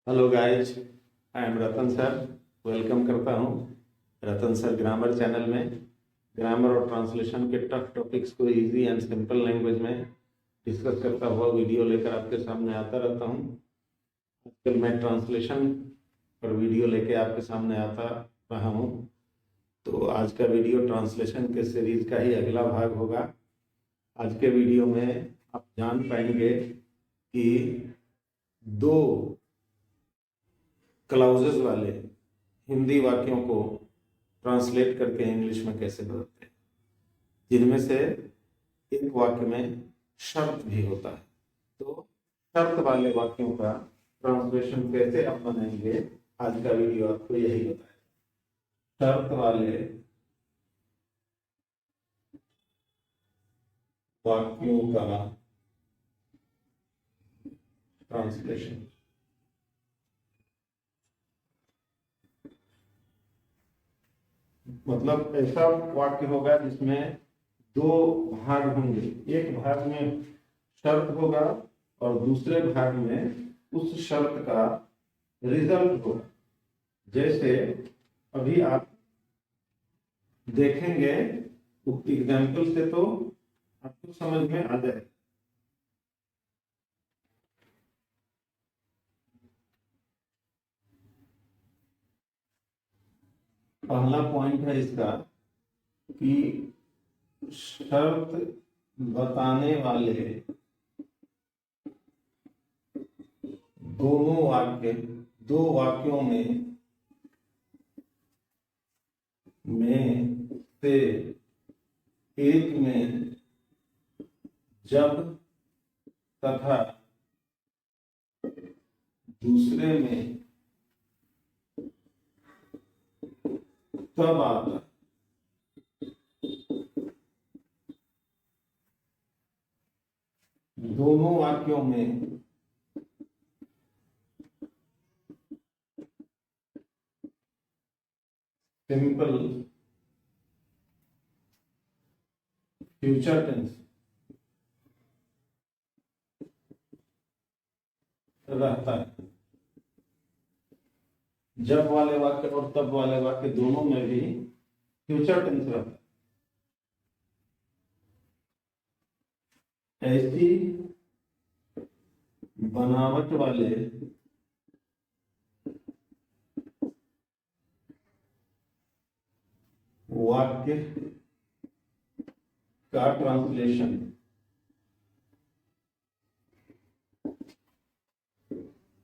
Hello guys, I am Ratan sir. Welcome करता हूँ रतन sir grammar channel में। Grammar और ट्रांसलेशन के टफ टॉपिक्स को इजी एंड सिंपल लैंग्वेज में डिस्कस करता हुआ वीडियो लेकर आपके सामने आता रहता हूँ। आजकल मैं ट्रांसलेशन पर वीडियो लेकर आपके सामने आता रहा हूँ। तो आज का वीडियो ट्रांसलेशन के सीरीज का ही अगला भाग होगा। आज के वीडियो में आप जान पाएंगे कि दो क्लाउजेस वाले हिंदी वाक्यों को ट्रांसलेट करके इंग्लिश में कैसे बदलते हैं, जिनमें से एक वाक्य में शर्त भी होता है। तो शर्त वाले वाक्यों का ट्रांसलेशन कैसे आप बनाएंगे, आज का वीडियो आपको यही बताएगा। शर्त वाले वाक्यों का ट्रांसलेशन। मतलब ऐसा वाक्य होगा जिसमें दो भाग होंगे, एक भाग में शर्त होगा और दूसरे भाग में उस शर्त का रिजल्ट होगा। जैसे अभी आप देखेंगे एग्जाम्पल से तो आपको समझ में आ जाए। पहला पॉइंट है इसका कि शर्त बताने वाले दो वाक्यों में से एक में जब तथा दूसरे में तब आता। दोनों वाक्यों में सिंपल फ्यूचर टेंस रहता है। जब वाले वाक्य और तब वाले वाक्य दोनों में भी फ्यूचर टेंस रहता है। ऐसी बनावट वाले वाक्य का ट्रांसलेशन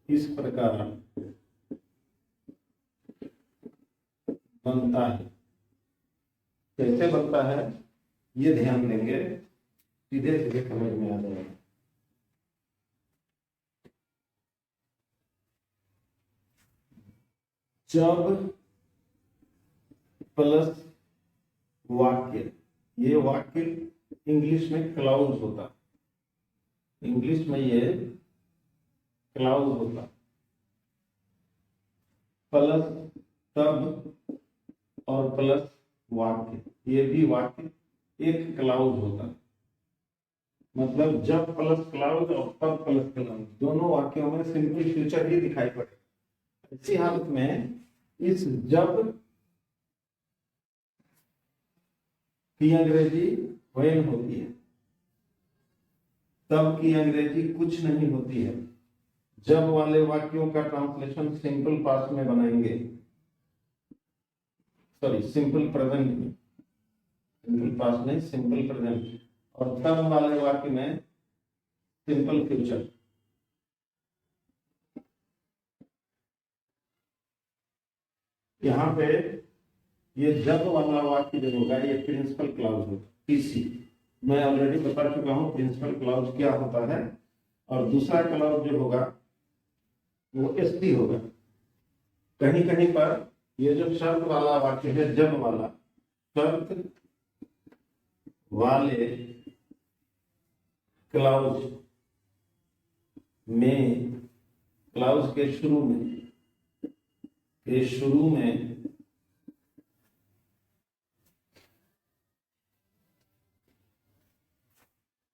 इस प्रकार बनता है। कैसे बनता है ये ध्यान देंगे, सीधे सीधे समझ में आ जाएगा। जब प्लस वाक्य, ये वाक्य इंग्लिश में क्लाउज होता है। इंग्लिश में ये क्लाउज होता, प्लस तब और प्लस वाक्य, ये भी वाक्य एक क्लाउज होता है। मतलब जब प्लस क्लाउज और तब प्लस क्लाउज, दोनों वाक्यों में सिंपल फ्यूचर ही दिखाई पड़ेगा। इसी हालत में इस जब की अंग्रेजी व्हेन होती है, तब की अंग्रेजी कुछ नहीं होती है। जब वाले वाक्यों का ट्रांसलेशन सिंपल पास्ट में बनाएंगे, सॉरी सिंपल प्रेजेंट में, सिंपल पास्ट नहीं सिंपल प्रेजेंट, और तब वाले वाक्य में सिंपल फ्यूचर। यहाँ पे ये जब वाला वाक्य जो होगा ये प्रिंसिपल क्लाउज होगा, पीसी। मैं ऑलरेडी बता चुका हूँ प्रिंसिपल क्लाउज क्या होता है। और दूसरा क्लाउज जो होगा वो एसपी होगा। कहीं कहीं पर ये जो शर्त वाला वाक्य है, जब वाला, शर्त वाले क्लाउज में, क्लाउज के शुरू में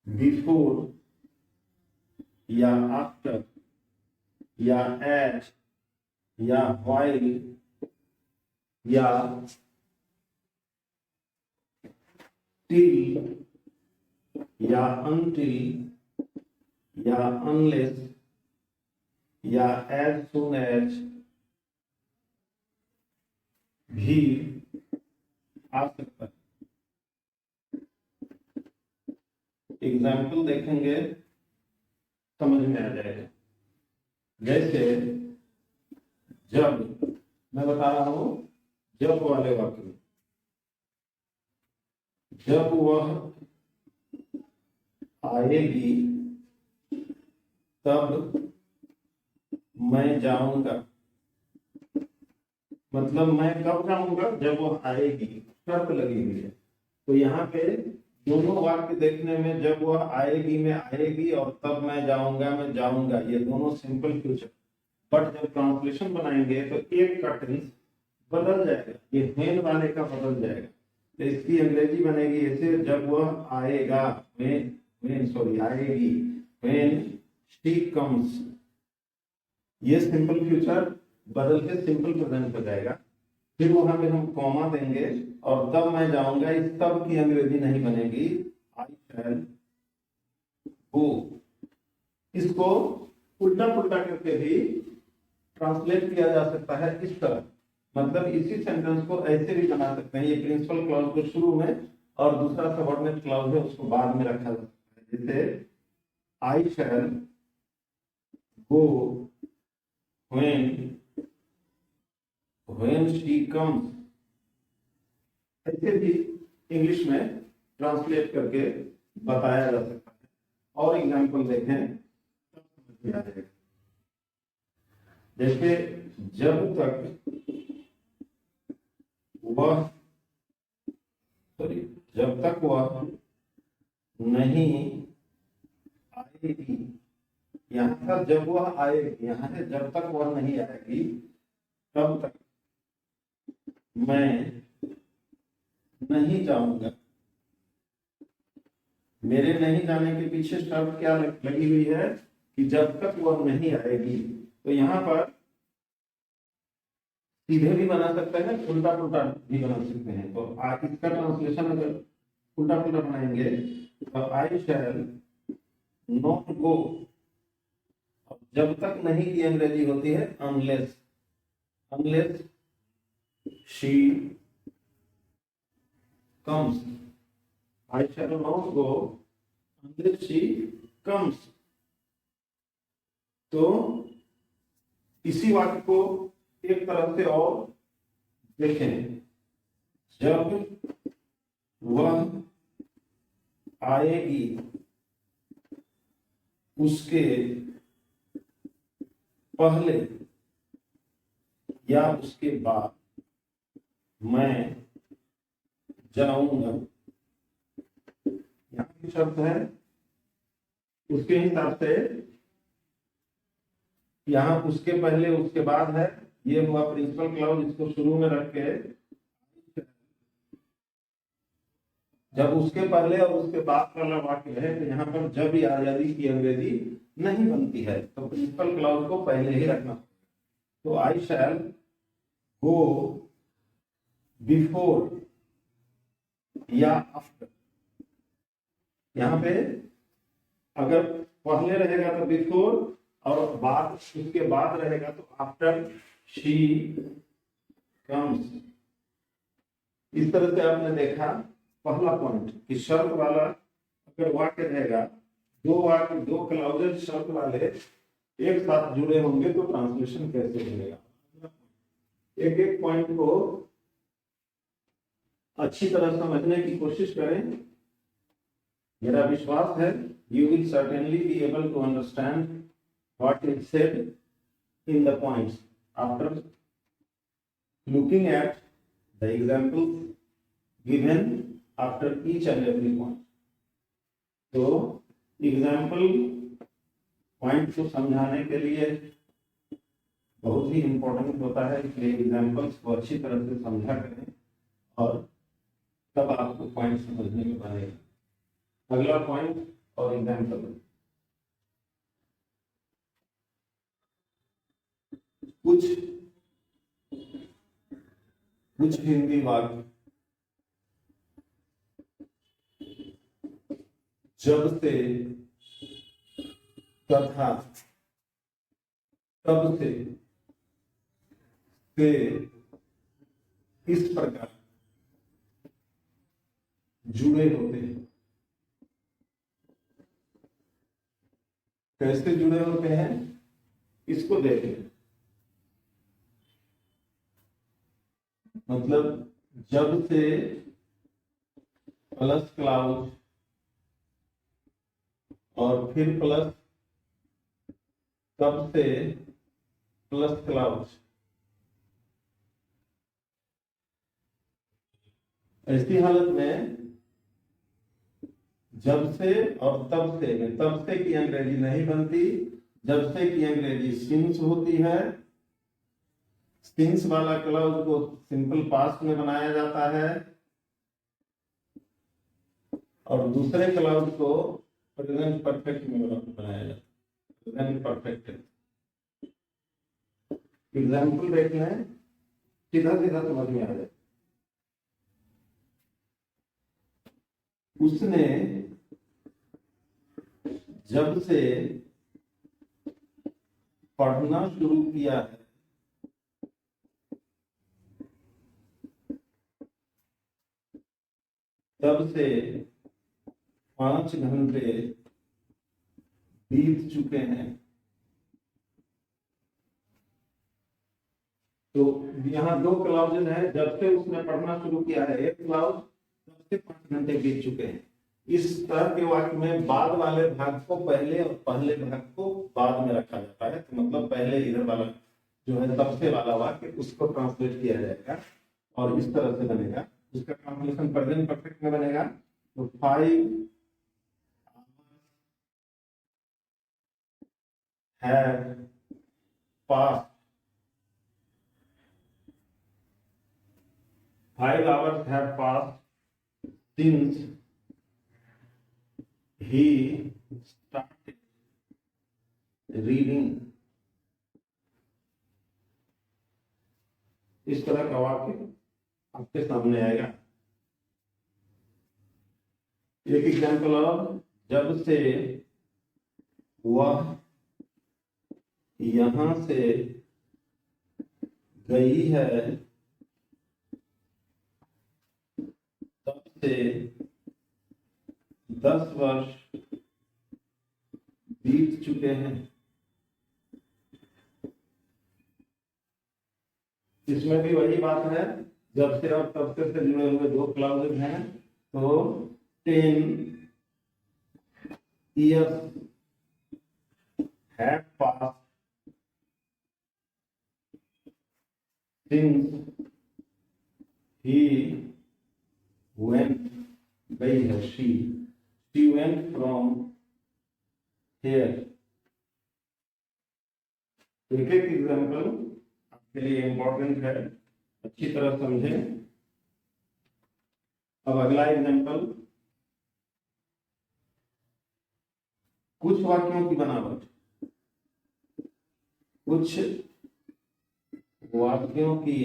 बिफोर या आफ्टर या एट या व्हाइल या टिल या अनटिल या अनलेस या एज सुन एज भी आ सकता है। एग्जाम्पल देखेंगे समझ में आ जाएगा। जैसे जब, मैं बता रहा हूं जब वाले वाक्य में, जब वह आएगी तब मैं जाऊंगा, मतलब मैं कब जाऊंगा, जब वो आएगी, शर्त लगी हुई है। तो यहाँ पे दोनों वाक्य देखने में जब वह आएगी में आएगी और तब मैं जाऊंगा, ये दोनों सिंपल फ्यूचर। बट जब ट्रांसलेशन बनाएंगे तो एक का टेंस बदल जाएगा, ये व्हेन वाले का बदल जाएगा। तो इसकी अंग्रेजी बनेगी ऐसे, जब वह आएगा, आएगी, व्हेन शी कम्स। ये सिंपल फ्यूचर बदल के सिंपल प्रेजेंट हो जाएगा। फिर वहां पे हम कॉमा देंगे और तब मैं जाऊंगा, इस तब की अंग्रेजी नहीं बनेगी आई शैल गो। इसको उल्टा पुल्टा करके भी ट्रांसलेट किया जा सकता है इस तरह, मतलब इसी सेंटेंस को ऐसे भी बना सकते हैं। ये प्रिंसिपल क्लॉज को शुरू में और दूसरा सबऑर्डिनेट क्लॉज है उसको बाद में रखा जा सकता है। जैसे आई शैल गो when she comes, ऐसे भी इंग्लिश में ट्रांसलेट करके बताया जा सकता है। और एग्जांपल देखें तब समझ में आ जाएगा। जैसे जब तक वह नहीं आएगी, यहाँ पर जब वह आएगी, यहाँ से जब तक वह नहीं आएगी तब तक मैं नहीं जाऊंगा। मेरे नहीं जाने के पीछे शर्त क्या लगी हुई है कि जब तक वह नहीं आएगी। तो यहाँ पर सीधे भी बना सकते हैं, उल्टा पुल्टा भी बना सकते हैं। तो इसका ट्रांसलेशन अगर उल्टा पुल्टा बनाएंगे तो आई शैल नॉट गो, जब तक नहीं की अंग्रेजी होती है unless she comes. I shall not go unless she comes. तो इसी वाक्य को एक तरह से और देखें, जब वह आएगी उसके पहले या उसके बाद मैं जाऊंगा। यहाँ की शर्त है उसके हिसाब से, यहाँ उसके पहले उसके बाद है, ये हुआ प्रिंसिपल क्लॉज, इसको शुरू में रख के जब उसके पहले और उसके बाद वाला वाक्य है तो यहाँ पर जब या यदि की अंग्रेजी नहीं बनती है, तो प्रिंसिपल क्लॉज को पहले ही रखना। तो आई शैल गो बिफोर या आफ्टर, यहाँ पे अगर पहले रहेगा तो बिफोर और बाद उसके बाद रहेगा तो आफ्टर शी कम्स। इस तरह से आपने देखा पहला पॉइंट कि शर्त वाला अगर वाक्य रहेगा, दो क्लॉजेज शर्त वाले एक साथ जुड़े होंगे तो ट्रांसलेशन कैसे बनेगा। एक एक पॉइंट को अच्छी तरह समझने की कोशिश करें। मेरा विश्वास है you will certainly be able to understand what is said in the points after looking at the examples given after each and every point. तो एग्जाम्पल पॉइंट को समझाने के लिए बहुत ही इंपॉर्टेंट होता है, इसलिए एग्जाम्पल्स को अच्छी तरह से समझा करें और तब आपको पॉइंट समझने में बनेगा। अगला पॉइंट और एग्जाम्पल। कुछ कुछ हिंदी वाक्य जब से, तथा, तब से इस प्रकार जुड़े होते हैं। कैसे जुड़े होते हैं इसको देखें। मतलब जब से प्लस क्लाउज और फिर प्लस, तब से प्लस क्लाउज, ऐसी हालत में जब से और तब से में तब से की अंग्रेजी नहीं बनती, जब से की अंग्रेजी सिंस होती है। सिंस वाला क्लाउज को सिंपल पास्ट में बनाया जाता है और दूसरे क्लाउज को प्रेजेंट परफेक्ट में बनाया जाता है। प्रेजेंट परफेक्ट एग्जाम्पल देख लें, सीधा सीधा समझ में आ जाए। उसने जब से पढ़ना शुरू किया है, तब से 5 घंटे बीत चुके हैं। तो यहाँ दो क्लाउजेज हैं। जब से उसने पढ़ना शुरू किया है एक क्लाउज, तब से 5 घंटे बीत चुके हैं। इस तरह के वाक्य में बाद वाले भाग को पहले और पहले भाग को बाद में रखा जाता है। तो मतलब पहले इधर वाला जो है तब से वाला वाक्य उसको ट्रांसलेट किया जाएगा और इस तरह से बनेगा। इसका ट्रांसलेशन प्रेजेंट परफेक्ट में बनेगा। तो 5 have passed, 5 hours have passed since he started reading। इस तरह का वाक्य आपके सामने आएगा। एक एग्जाम्पल और, जब से वह यहां से गई है, तब से 10 वर्ष बीत चुके हैं। इसमें भी वही बात है, जब से और तब से जुड़े हुए दो क्लाउजेज हैं। तो 10 years have passed since he went, गई है she went from here। एक एक एग्जाम्पल आपके लिए इंपॉर्टेंट है, अच्छी तरह समझें। अब अगला एग्जाम्पल, कुछ वाक्यों की बनावट, कुछ वाक्यों की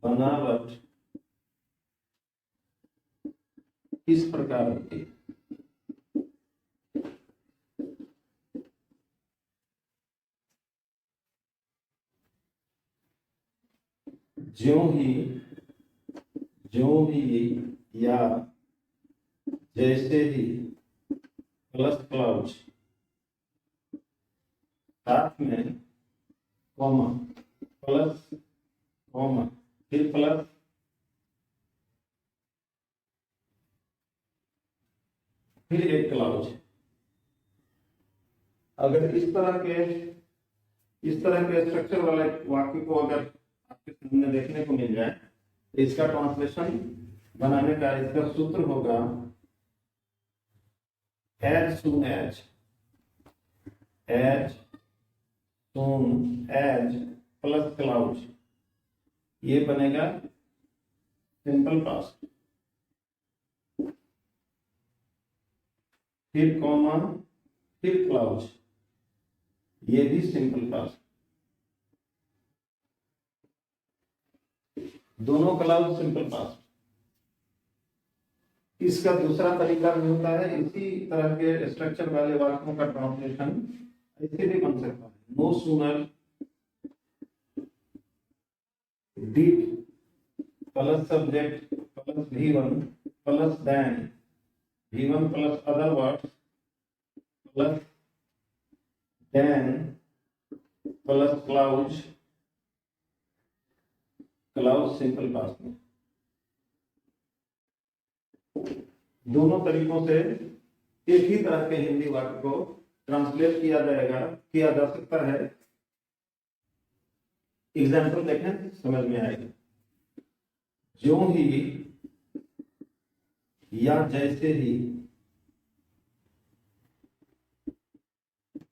बनावट किस प्रकार होती है। ज्यों ही या जैसे ही प्लस क्लाउज, साथ में कॉमा, प्लस कॉमा, फिर प्लस, फिर एक क्लाउज। अगर इस तरह के स्ट्रक्चर वाले वाक्य को अगर आपके सामने देखने को मिल जाए, तो इसका ट्रांसलेशन बनाने का इसका सूत्र होगा as soon as plus clause, ये बनेगा सिंपल पास्ट, फिर कॉमा, फिर क्लाउज, ये भी सिंपल पास्ट। दोनों क्लाउज सिंपल पास्ट। इसका दूसरा तरीका भी होता है, इसी तरह के स्ट्रक्चर वाले वाक्यों का ट्रांसलेशन ऐसे भी बन सकता है। No sooner did plus subject plus V1 plus then V1 plus other words plus then plus clause, clause simple past में। दोनों तरीकों से एक ही तरह के हिंदी वाक्य को ट्रांसलेट किया जा सकता है। एग्जाम्पल देखें, समझ में आएगा। जो ही या जैसे ही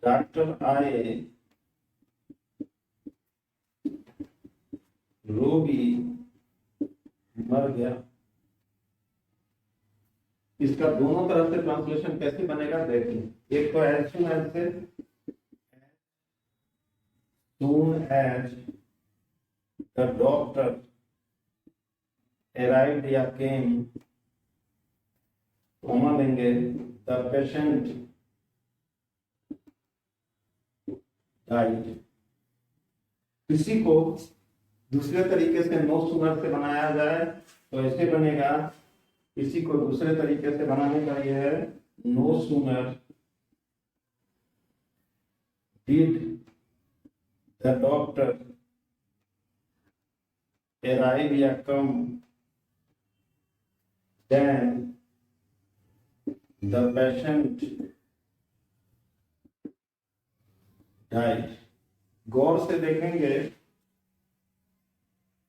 डॉक्टर आए रोगी मर गया। इसका दोनों तरह से ट्रांसलेशन कैसे बनेगा देखिए। एक तो एज सून एज से, soon as the doctor arrived या came, कॉमा लेंगे, the patient died। किसी को दूसरे तरीके से नो सूनर से बनाया जाए तो ऐसे बनेगा। इसी को दूसरे तरीके से बनाने का यह है, no sooner did the doctor arrive या come than the patient died. गौर से देखेंगे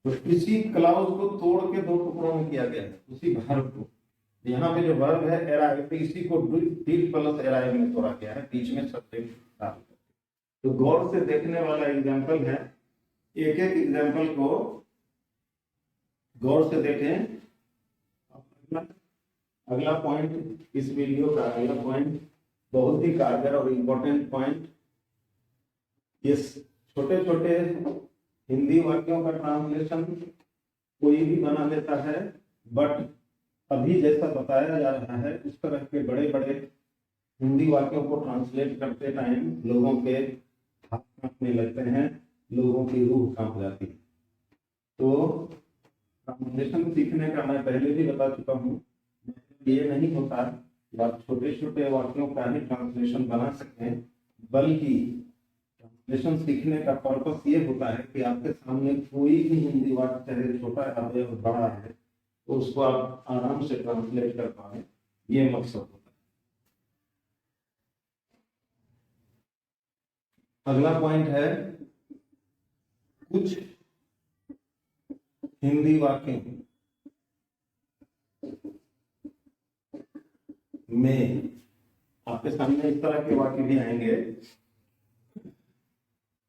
तो इसी क्लाउज को तोड़ के दो टुकड़ों में किया गया है, उसी वर्ब को। यहाँ पे जो वर्ब है अराइव, इसी को डिड प्लस अराइव में तोड़ा गया है, बीच में सब्जेक्ट डाल करके। तो गौर से देखने वाला एग्जाम्पल है। एक एक एग्जाम्पल को गौर से देखें। अगला पॉइंट, इस वीडियो का अगला पॉइंट बहुत ही कारगर और इम्पोर्टेंट पॉइंट। ये छोटे छोटे हिंदी वाक्यों का ट्रांसलेशन कोई भी बना लेता है, बट अभी जैसा बताया जा रहा है उस तरह के बड़े बड़े हिंदी वाक्यों को ट्रांसलेट करते टाइम लोगों के हाथ कांपने लगते हैं, लोगों की रूह कांप जाती है। तो ट्रांसलेशन सीखने का मैं पहले भी बता चुका हूँ, ये नहीं होता कि आप छोटे छोटे वाक्यों का ही ट्रांसलेशन बना सकें, बल्कि ट्रांसलेशन सीखने का पर्पस ये होता है कि आपके सामने कोई भी हिंदी वाक्य चाहे छोटा है या बड़ा है तो उसको आप आराम से ट्रांसलेट कर पाए, ये मकसद होता है। अगला पॉइंट है, कुछ हिंदी वाक्य में आपके सामने इस तरह के वाक्य भी आएंगे।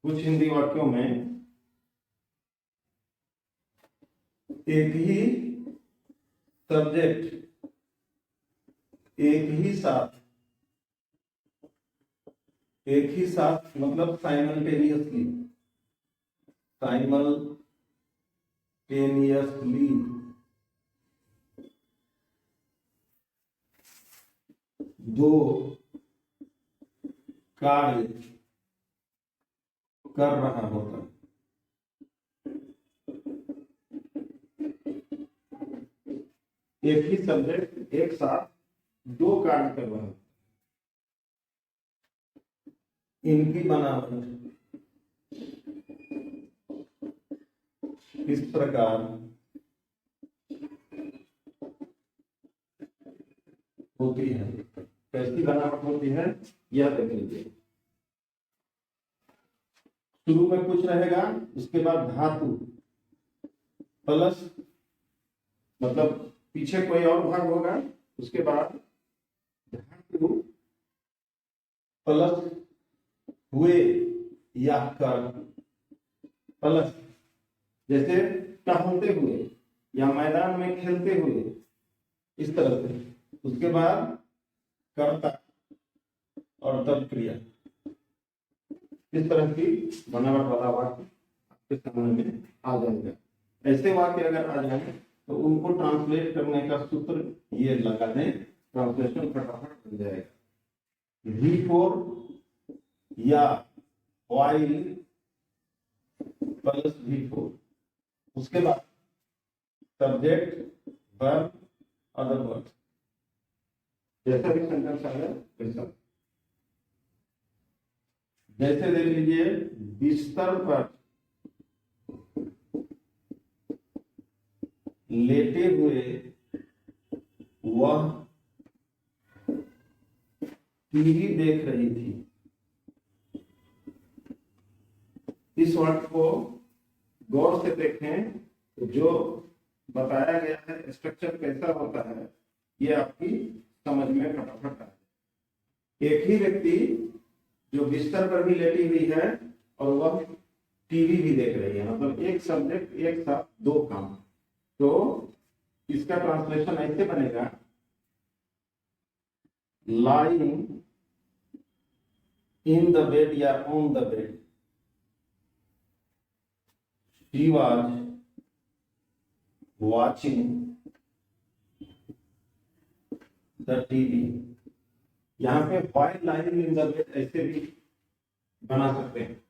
कुछ हिंदी वाक्यों में एक ही सब्जेक्ट एक ही साथ मतलब साइमल्टेनियसली दो कार्य कर रहा होता है। एक ही सब्जेक्ट एक साथ दो कार्य कर रहा है, इनकी बनावट इस प्रकार होती है। कैसी बनावट होती है यह देख लीजिए। शुरू में कुछ रहेगा, उसके बाद धातु प्लस मतलब पीछे कोई और भाग होगा, उसके बाद धातु प्लस हुए या कर प्लस, जैसे टहलते हुए या मैदान में खेलते हुए, इस तरह से। उसके बाद कर्ता और तब क्रिया, इस तरह की बनावट वाला वाक्य आपके सामने में आ जाएगा। ऐसे वाक्य अगर आ जाए तो उनको ट्रांसलेट करने का सूत्र ये लगा दें, ट्रांसलेशन फटाफट बन जाएगा। V4 या while प्लस V4, उसके बाद सब्जेक्ट वर्ब अदर वर्ड, जैसा भी सेंटेंस आ जाए वैसा। जैसे देख लीजिए, बिस्तर पर लेटे हुए वह टीवी देख रही थी। इस वाक्य को गौर से देखें तो जो बताया गया है स्ट्रक्चर कैसा होता है ये आपकी समझ में फटाफट आए। एक ही व्यक्ति जो बिस्तर पर भी लेटी हुई है और वह टीवी भी देख रही है, मतलब एक सब्जेक्ट एक साथ दो काम। तो इसका ट्रांसलेशन ऐसे बनेगा, lying in the bed या on the bed, she was watching the TV। यहाँ पे while lying in the bed ऐसे भी बना सकते हैं।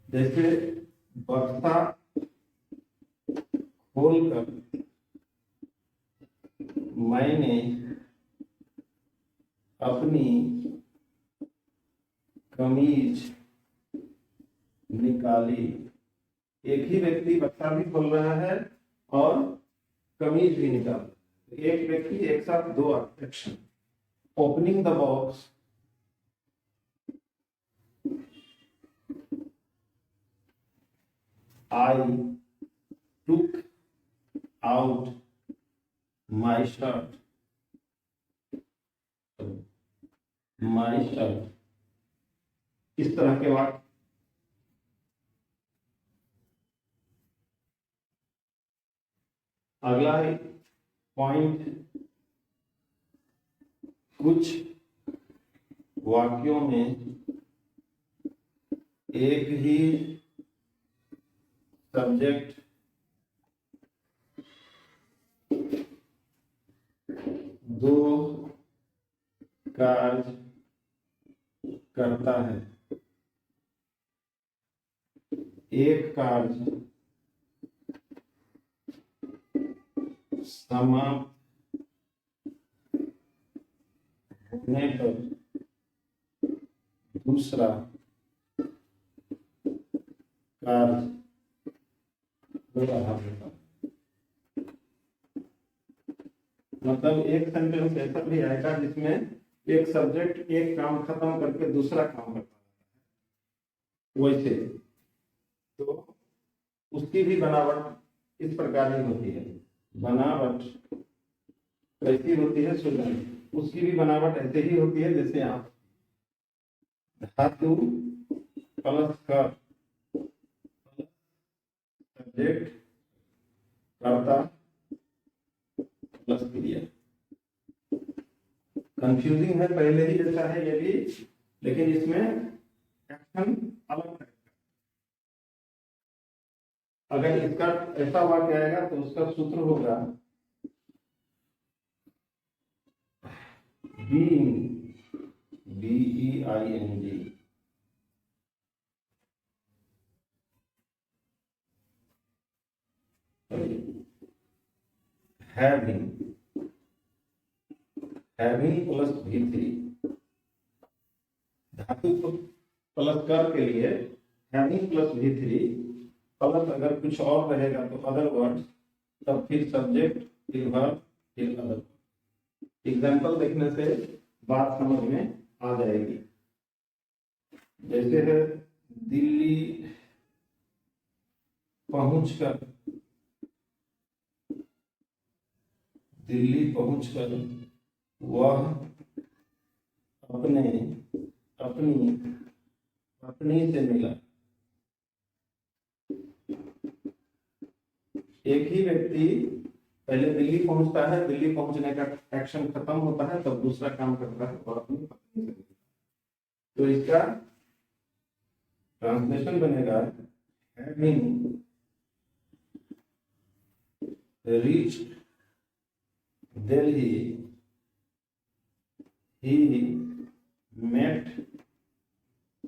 जैसे बक्सा खोलकर मैंने अपनी कमीज निकाली। एक ही व्यक्ति बक्सा भी खोल रहा है और कमीज भी निकाल रहा है, एक व्यक्ति एक साथ दो action. Opening the box, I took out my shirt, इस तरह के वाक्य। अगला है पॉइंट, कुछ वाक्यों में एक ही सब्जेक्ट दो कार्य करता है। एक कार्य समाप्त होने पर दूसरा कार्य हो रहा होता। मतलब एक सेंटेंस ऐसा भी आएगा जिसमें एक सब्जेक्ट एक काम खत्म करके दूसरा काम करता है, वैसे तो उसकी भी बनावट इस प्रकार ही होती है। बनावट कैसी होती है सुनिए, उसकी भी बनावट ऐसे ही होती है जैसे आप धातु प्लस कर सब्जेक्ट कर्ता प्लस क्रिया। कंफ्यूजिंग है, पहले ही जैसा है ये भी, लेकिन इसमें एक्शन अलग है। अगर इसका ऐसा वाक्य आएगा तो उसका सूत्र होगा being, BEING, having plus V3, धातु प्लस कर के लिए having प्लस V3 प्लस अगर कुछ और रहेगा तो अदर वर्ड, तब फिर सब्जेक्ट फिर वर्ब फिर अदर। एग्जाम्पल देखने से बात समझ में आ जाएगी। जैसे है दिल्ली पहुंचकर वह अपनी पत्नी से मिला। एक ही व्यक्ति पहले दिल्ली पहुंचता है, दिल्ली पहुंचने का एक्शन खत्म होता है, तब दूसरा काम करता है और अपनी पत्नी से मिलता है। तो इसका ट्रांसलेशन बनेगा having reached Delhi, he met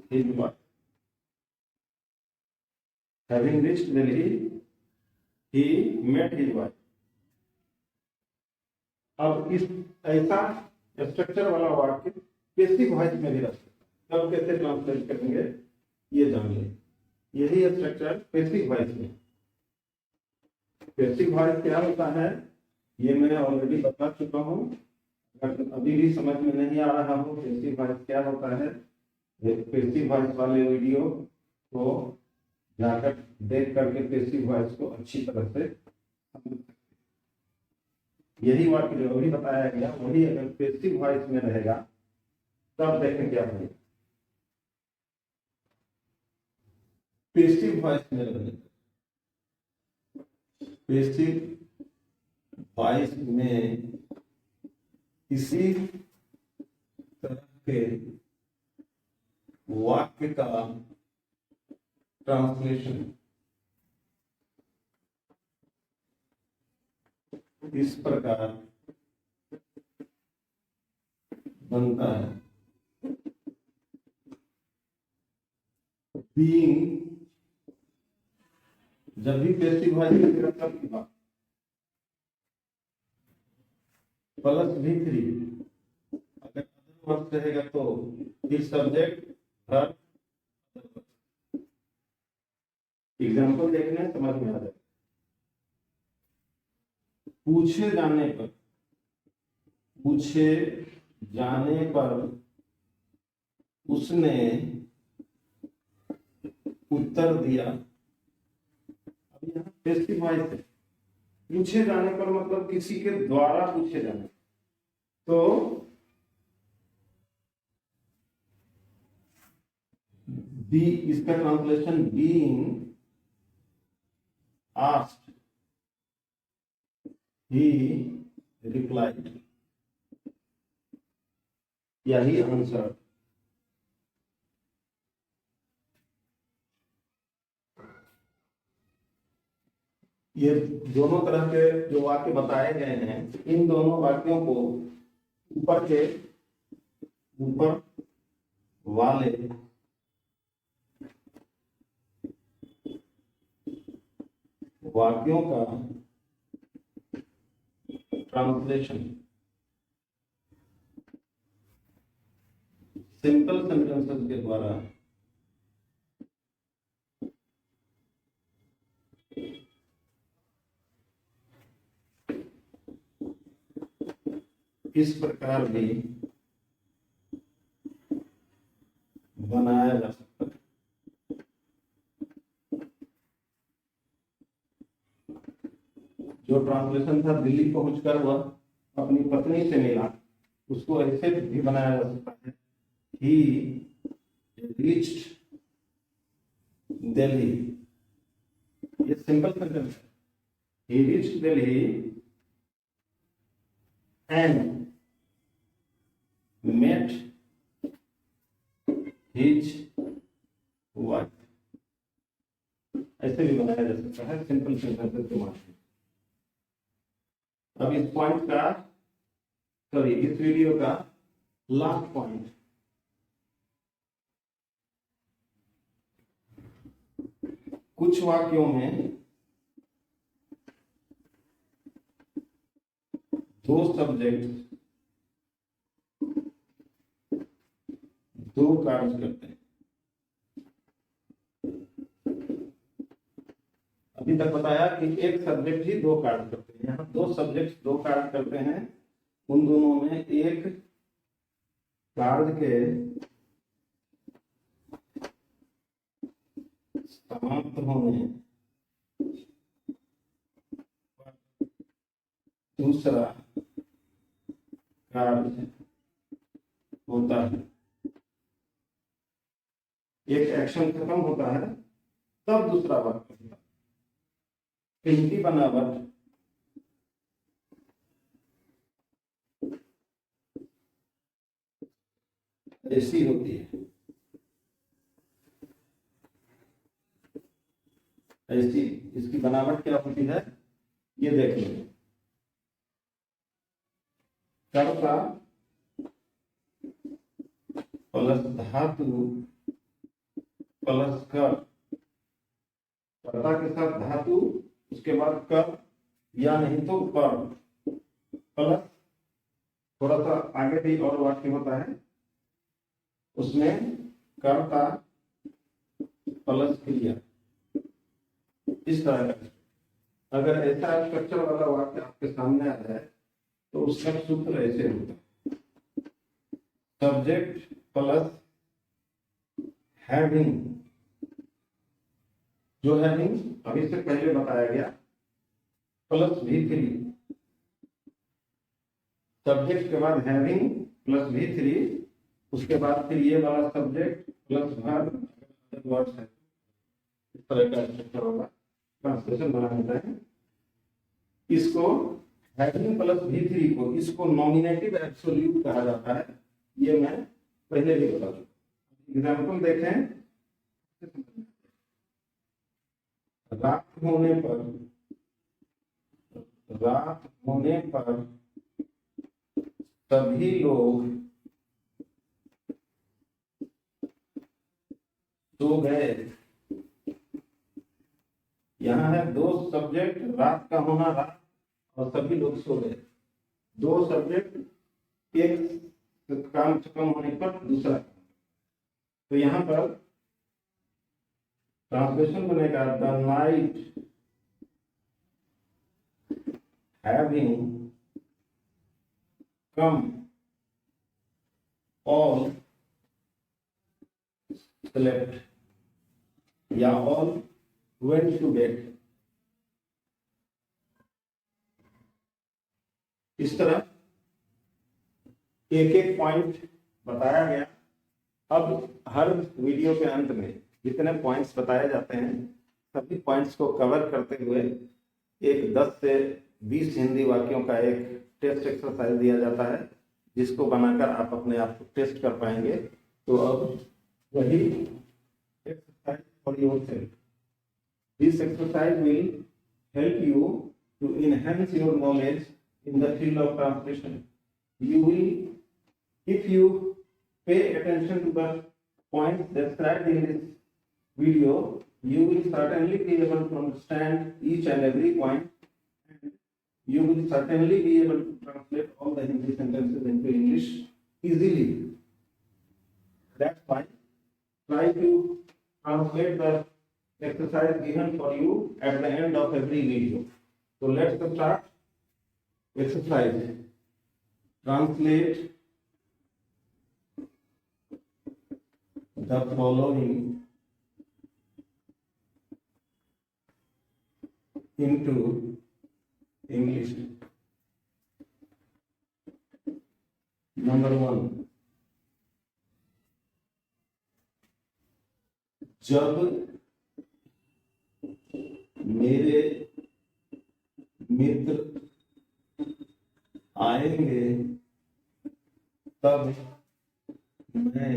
his wife. Having reached Delhi, he met his wife. अब इस ऐसा स्ट्रक्चर वाला वाक्य पैसिव वॉइस में भी रख सकते हैं। अब कैसे ट्रांसलेट करेंगे ये जान लें। यही स्ट्रक्चर पैसिव वॉइस में। पैसिव वॉइस क्या होता है ये मैं ऑलरेडी बता चुका हूँ। अगर अभी भी समझ में नहीं आ रहा हो पैसिव वॉइस क्या होता है, पैसिव वॉइस वाले वीडियो को जाकर देख करके पैसिव वॉइस को अच्छी तरह से समझ सकते। यही वाक्य जो अभी बताया गया वही अगर पैसिव वॉइस में रहेगा तब देखें क्या होगा। पैसिव वॉइस में रहने, पैसिव वॉइस में इसी तरह के वाक्य का ट्रांसलेशन इस प्रकार बनता है। बीइंग, जब भी पैसिव वॉइस मतलब की बात प्लस V3 अगर अदर वर्ब रहेगा तो दिस सब्जेक्ट वर्ब। एग्जांपल देखने समझ में आ जाए। पूछे जाने पर उसने उत्तर दिया। अब यहाँ पैसिव वॉइस है। पूछे जाने पर मतलब किसी के द्वारा पूछे जाने, तो बी इसका translation being asked he replied, यही आंसर। ये दोनों तरह के जो वाक्य बताए गए हैं इन दोनों वाक्यों को ऊपर वाले वाक्यों का ट्रांसलेशन सिंपल सेंटेंसेस के द्वारा इस प्रकार भी बनाया जा सकता है। जो ट्रांसलेशन था दिल्ली पहुंचकर वह अपनी पत्नी से मिला, उसको ऐसे भी बनाया जा सकता है। He reached Delhi, ये सिंपल सेंटेंस है। He reached Delhi and met his wife, ऐसे भी बनाया जा सकता है सिंपल सेंटेंस के माध्यम। अब इस पॉइंट का इस वीडियो का लास्ट पॉइंट, कुछ वाक्यों में दो सब्जेक्ट दो कार्य करते हैं। अभी तक बताया कि एक सब्जेक्ट ही दो कार्य करते हैं। यहाँ दो सब्जेक्ट दो कार्य करते हैं। उन दोनों में एक कार्य के समाप्त होने दूसरा कार्य होता है। एक एक्शन खत्म होता है तब दूसरा वाक्य होता है। इनकी बनावट ऐसी होती है। ऐसी इसकी बनावट क्या होती है ये देख लो। कर्ता प्लस धातु प्लस कर, कर्ता के साथ धातु, उसके बाद कर या नहीं तो कर, प्लस थोड़ा सा आगे भी और वाक्य होता है उसमें कर्ता प्लस क्रिया, इस तरह का। अगर ऐसा स्ट्रक्चर वाला वाक्य आपके सामने आ जाए तो उसका सूत्र ऐसे होता है, सब्जेक्ट प्लस हैविंग, जो हैविंग अभी से पहले बताया गया, प्लस V3, सब्जेक्ट के बाद हैविंग प्लस V3, उसके बाद फिर ये वाला सब्जेक्ट प्लस वर्ब, वर्ड्स है, इस तरह का स्ट्रक्चर होगा। ट्रांसलेशन बनाना है इसको, हैविंग प्लस V3 को, इसको नॉमिनेटिव एब्सोल्यूट कहा जाता है, ये मैं पहले भी बता चुका। एग्जाम्पल देखें, रात होने पर सभी लोग सो गए। यहाँ है दो सब्जेक्ट, रात का होना रात और सभी लोग सो गए, दो सब्जेक्ट, एक काम खत्म होने पर दूसरा। तो यहाँ पर ट्रांसलेशन बनेगा, the night having come all slept या all went to bed। इस तरह एक एक पॉइंट बताया गया। अब हर वीडियो के अंत में जितने पॉइंट्स बताए जाते हैं सभी पॉइंट्स को कवर करते हुए एक 10 से 20 हिंदी वाक्यों का एक टेस्ट एक्सरसाइज दिया जाता है, जिसको बनाकर आप अपने आप को टेस्ट कर पाएंगे। तो अब वही exercise for yourself. This exercise will help you to enhance your knowledge in the field of translation. You will, if you pay attention to the points described in this video, you will certainly be able to understand each and every point, and you will certainly be able to translate all the Hindi sentences into English easily. That's why try to translate the exercise given for you at the end of every video. So let's start exercise. Translate the following into English. Number 1, जब मेरे मित्र आएंगे तब मैं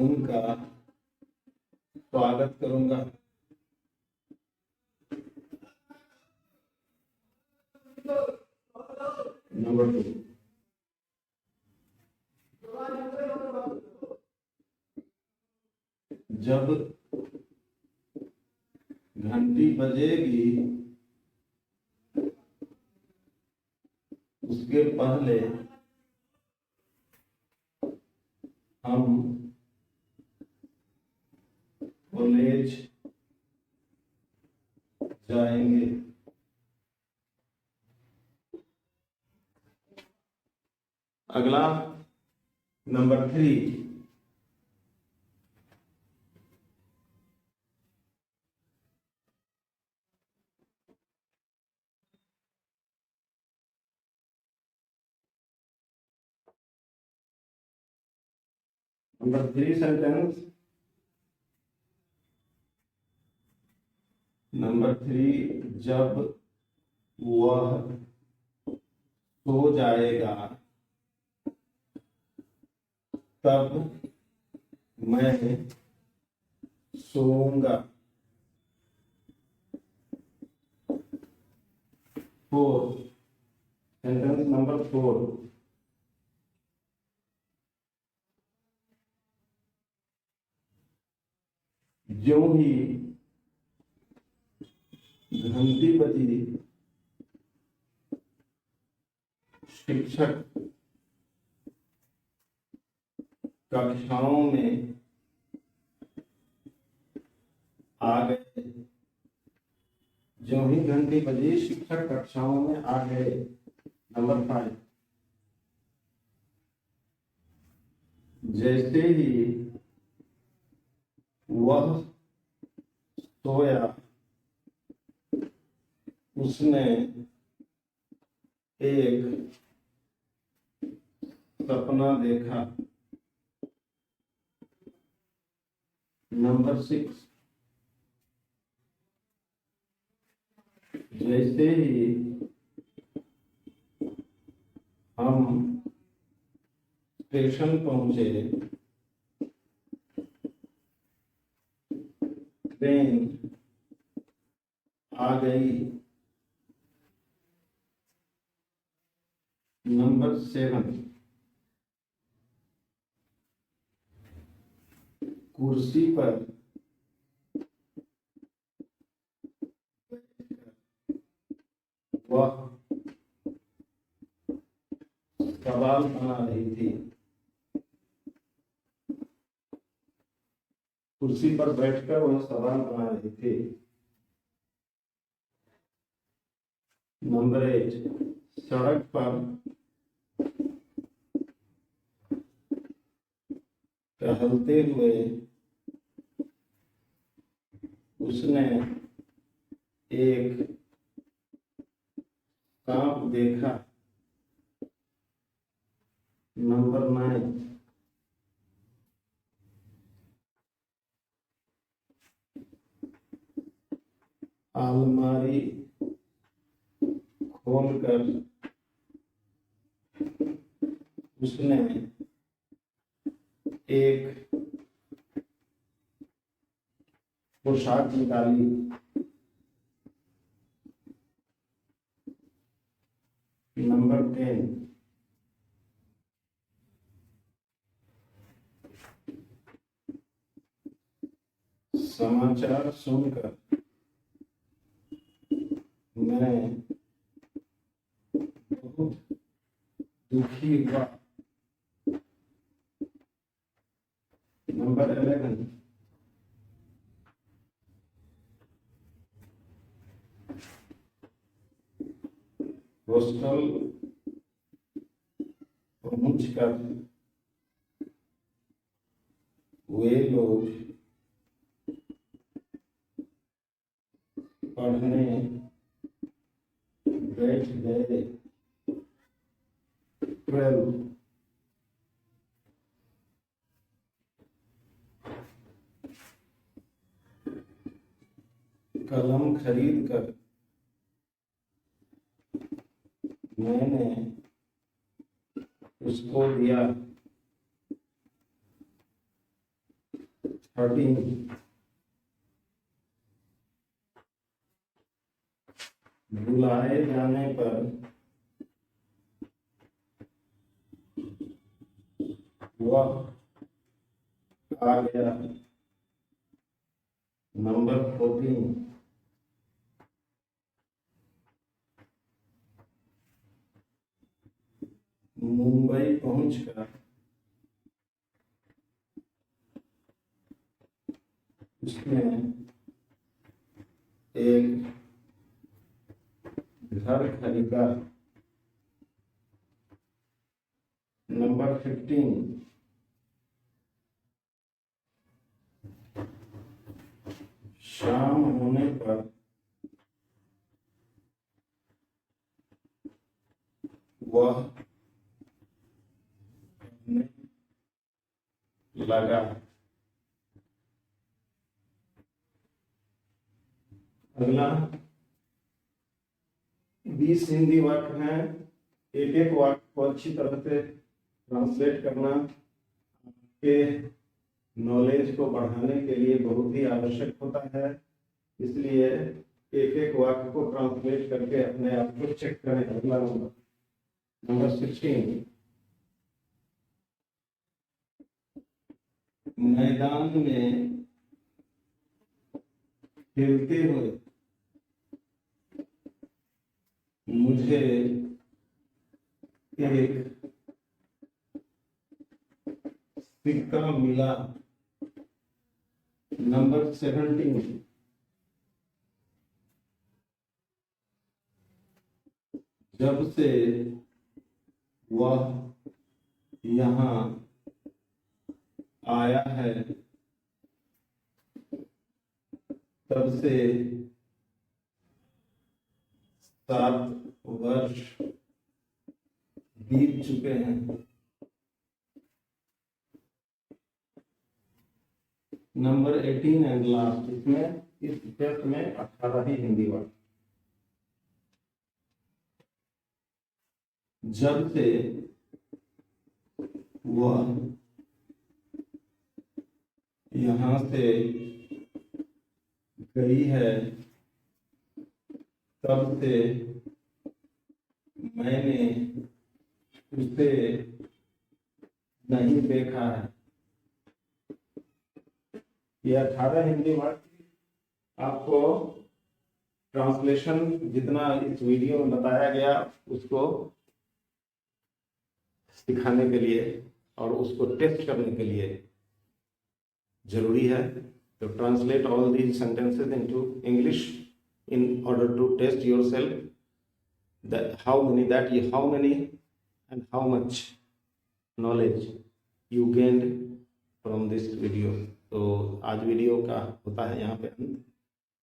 उनका स्वागत करूंगा। Number 2, जब घंटी बजेगी उसके पहले हम कॉलेज जाएंगे। अगला नंबर 3, नंबर 3 सेंटेंस, नंबर 3, जब वह सो जाएगा तब मैं सोऊंगा। 4, सेंटेंस नंबर 4। ज्यों ही घंटी बजी, शिक्षक कक्षाओं में आ गए। ज्यों ही घंटी बजी, शिक्षक कक्षाओं में आ गए। नंबर 5, जैसे ही वह सोया, उसने एक सपना देखा। नंबर 6, जैसे ही हम स्टेशन पहुंचे, ट्रेन आ गई। नंबर 7, कुर्सी पर वह सवाल बना रही थी। कुर्सी पर बैठकर वह सवाल बना रही थी। नंबर 8, सड़क पर टहलते हुए उसने एक सांप देखा। नंबर 9, अलमारी खोलकर उसने एक पोशाक निकाली। नंबर 10, समाचार सुनकर मैं बहुत दुखी हुआ। नंबर 11, हॉस्टल पहुंचकर वे लोग पढ़ने बैठ गए। 12, कलम खरीद कर मैंने उसको दिया। 13, बुलाए जाने पर वह आ गया। नंबर 14, मुंबई पहुंचकर उसने एक घर खरीदा। नंबर 15, शाम होने पर वह लगा। अगला 20 हिंदी वाक्य हैं। एक एक वाक्य को अच्छी तरह से ट्रांसलेट करना आपके नॉलेज को बढ़ाने के लिए बहुत ही आवश्यक होता है। इसलिए एक एक वाक्य को ट्रांसलेट करके अपने आप को चेक करें। अगला नंबर 16, मैदान में खेलते हुए मुझे एक सिक्का मिला। नंबर 17, जब से वह यहाँ आया है तब से 7 वर्ष बीत चुके हैं। नंबर 18 एंड लास्ट, इसमें इस टेस्ट में 18 ही हिंदी वर्ड। जब से वह यहाँ से गई है तब से मैंने उसे नहीं देखा है। ये 18 हिंदी वर्ड आपको ट्रांसलेशन जितना इस वीडियो में बताया गया उसको सिखाने के लिए और उसको टेस्ट करने के लिए जरूरी है। तो translate all these sentences into English in order to test yourself that how many and how much knowledge you gained from this video। तो आज वीडियो का होता है यहाँ पे अंत।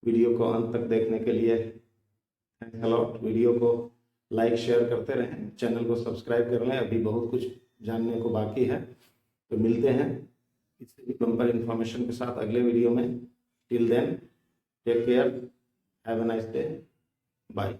वीडियो को अंत तक देखने के लिए थैंक्स अ लॉट। वीडियो को लाइक शेयर करते रहें, चैनल को सब्सक्राइब कर लें, अभी बहुत कुछ जानने को बाकी है। तो मिलते हैं इससे भी बम्पर इंफॉर्मेशन के साथ अगले वीडियो में। Till then take care, have a nice day, bye.